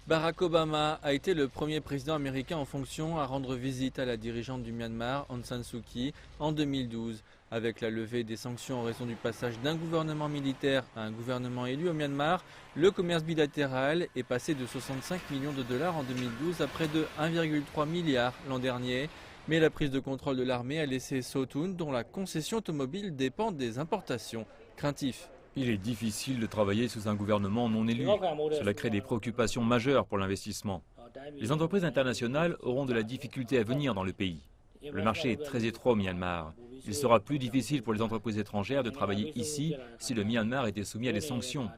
Barack Obama a été le premier président américain en fonction à rendre visite à la dirigeante du Myanmar, Aung San Suu Kyi, en 2012. Avec la levée des sanctions en raison du passage d'un gouvernement militaire à un gouvernement élu au Myanmar, le commerce bilatéral est passé de 65 millions de dollars en 2012 à près de 1,3 milliard l'an dernier. Mais la prise de contrôle de l'armée a laissé Sao Toon, dont la concession automobile dépend des importations, craintif. Il est difficile de travailler sous un gouvernement non élu. Cela crée des préoccupations majeures pour l'investissement. Les entreprises internationales auront de la difficulté à venir dans le pays. Le marché est très étroit au Myanmar. Il sera plus difficile pour les entreprises étrangères de travailler ici si le Myanmar était soumis à des sanctions.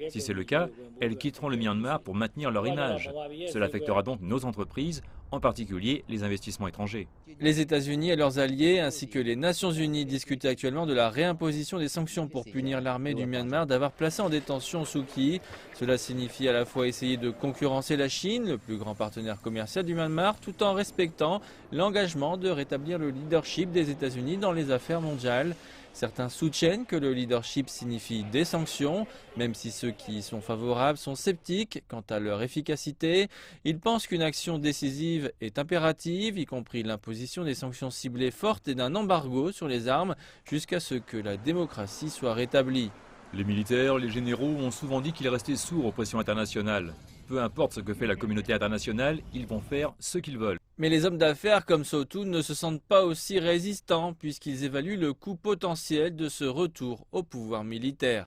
Si c'est le cas, elles quitteront le Myanmar pour maintenir leur image. Cela affectera donc nos entreprises, en particulier les investissements étrangers. Les États-Unis et leurs alliés ainsi que les Nations Unies discutent actuellement de la réimposition des sanctions pour punir l'armée du Myanmar d'avoir placé en détention Suu Kyi. Cela signifie à la fois essayer de concurrencer la Chine, le plus grand partenaire commercial du Myanmar, tout en respectant l'engagement de rétablir le leadership des États-Unis dans les affaires mondiales. Certains soutiennent que le leadership signifie des sanctions, même si ceux qui y sont favorables sont sceptiques quant à leur efficacité. Ils pensent qu'une action décisive est impérative, y compris l'imposition des sanctions ciblées fortes et d'un embargo sur les armes, jusqu'à ce que la démocratie soit rétablie. Les militaires, les généraux ont souvent dit qu'ils restaient sourds aux pressions internationales. Peu importe ce que fait la communauté internationale, ils vont faire ce qu'ils veulent. Mais les hommes d'affaires comme Sao Toon ne se sentent pas aussi résistants puisqu'ils évaluent le coût potentiel de ce retour au pouvoir militaire.